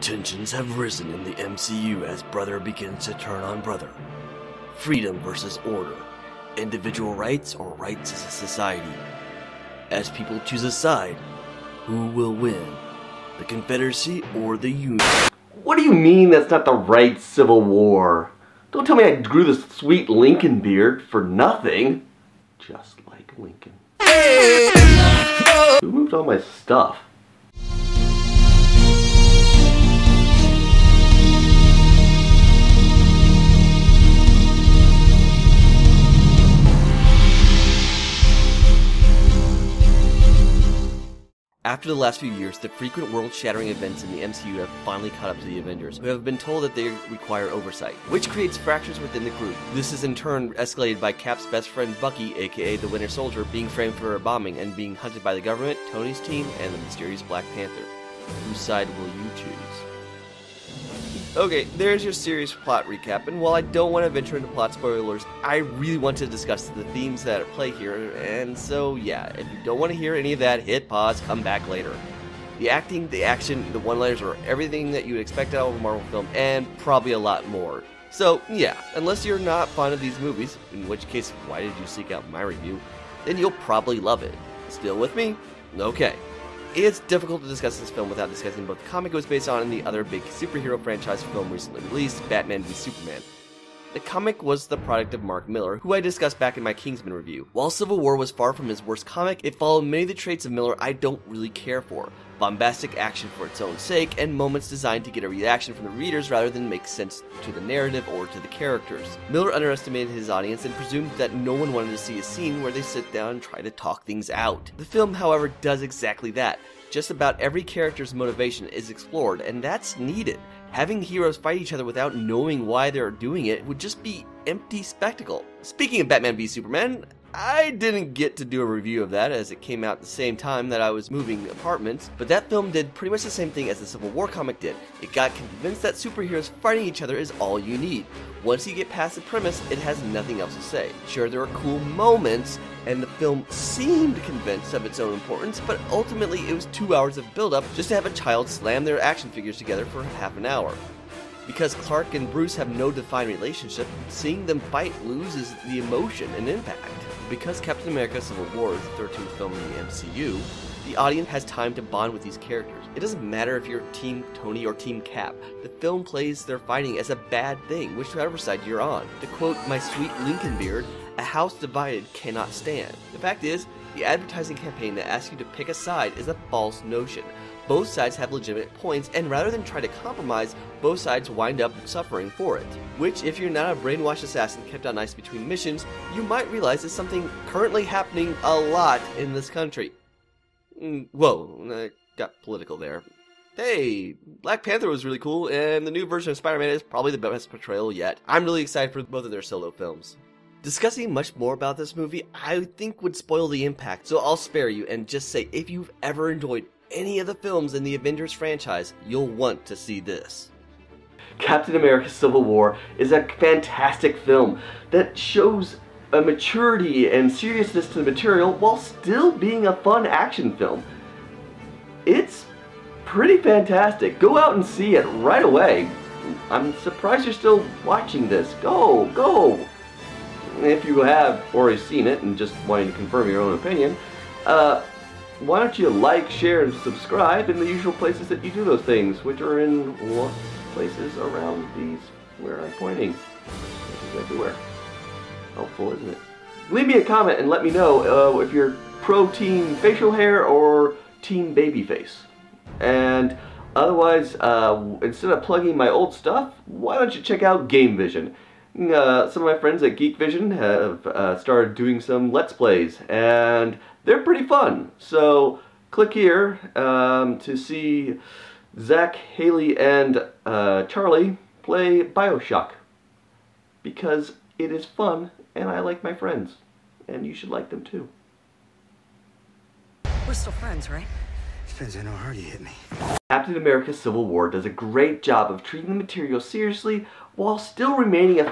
Tensions have risen in the MCU as brother begins to turn on brother. Freedom versus order. Individual rights or rights as a society. As people choose a side, who will win? The Confederacy or the Union? What do you mean that's not the right Civil War? Don't tell me I grew this sweet Lincoln beard for nothing. Just like Lincoln. Who moved all my stuff? After the last few years, the frequent world-shattering events in the MCU have finally caught up to the Avengers, who have been told that they require oversight, which creates fractures within the group. This is in turn escalated by Cap's best friend Bucky, aka the Winter Soldier, being framed for a bombing and being hunted by the government, Tony's team, and the mysterious Black Panther. Whose side will you choose? Okay, there's your serious plot recap, and while I don't want to venture into plot spoilers, I really want to discuss the themes that are at play here, and so yeah, if you don't want to hear any of that, hit pause, come back later. The acting, the action, the one-liners are everything that you would expect out of a Marvel film, and probably a lot more. So yeah, unless you're not fond of these movies, in which case, why did you seek out my review, then you'll probably love it. Still with me? Okay. It's difficult to discuss this film without discussing both the comic it was based on and the other big superhero franchise film recently released, Batman v Superman. The comic was the product of Mark Millar, who I discussed back in my Kingsman review. While Civil War was far from his worst comic, it followed many of the traits of Millar I don't really care for. Bombastic action for its own sake, and moments designed to get a reaction from the readers rather than make sense to the narrative or to the characters. Millar underestimated his audience and presumed that no one wanted to see a scene where they sit down and try to talk things out. The film, however, does exactly that. Just about every character's motivation is explored, and that's needed. Having heroes fight each other without knowing why they're doing it would just be empty spectacle. Speaking of Batman v Superman, I didn't get to do a review of that as it came out at the same time that I was moving apartments, but that film did pretty much the same thing as the Civil War comic did. It got convinced that superheroes fighting each other is all you need. Once you get past the premise, it has nothing else to say. Sure, there are cool moments, and the film seemed convinced of its own importance, but ultimately it was 2 hours of build-up just to have a child slam their action figures together for half an hour. Because Clark and Bruce have no defined relationship, seeing them fight loses the emotion and impact. Because Captain America Civil War is the 13th film in the MCU, the audience has time to bond with these characters. It doesn't matter if you're Team Tony or Team Cap. The film plays their fighting as a bad thing, whichever side you're on. To quote my sweet Lincoln beard, a house divided cannot stand. The fact is, the advertising campaign that asks you to pick a side is a false notion. Both sides have legitimate points, and rather than try to compromise, both sides wind up suffering for it. Which, if you're not a brainwashed assassin kept on ice between missions, you might realize is something currently happening a lot in this country. Whoa, I got political there. Hey, Black Panther was really cool, and the new version of Spider-Man is probably the best portrayal yet. I'm really excited for both of their solo films. Discussing much more about this movie, I think would spoil the impact, so I'll spare you and just say if you've ever enjoyed any of the films in the Avengers franchise, you'll want to see this. Captain America Civil War is a fantastic film that shows a maturity and seriousness to the material while still being a fun action film. It's pretty fantastic. Go out and see it right away. I'm surprised you're still watching this. Go! If you have already seen it and just wanting to confirm your own opinion, why don't you like, share, and subscribe in the usual places that you do those things, which are in places around these where I'm pointing. Places everywhere. Helpful, isn't it? Leave me a comment and let me know if you're pro team facial hair or team baby face. And otherwise, instead of plugging my old stuff, why don't you check out Game Vision? Some of my friends at Geek Vision have started doing some Let's Plays, and they're pretty fun. So click here to see Zach, Haley, and Charlie play BioShock. Because it is fun, and I like my friends. And you should like them too. We're still friends, right? Depends on how hard you hit me. Captain America Civil War does a great job of treating the material seriously while still remaining a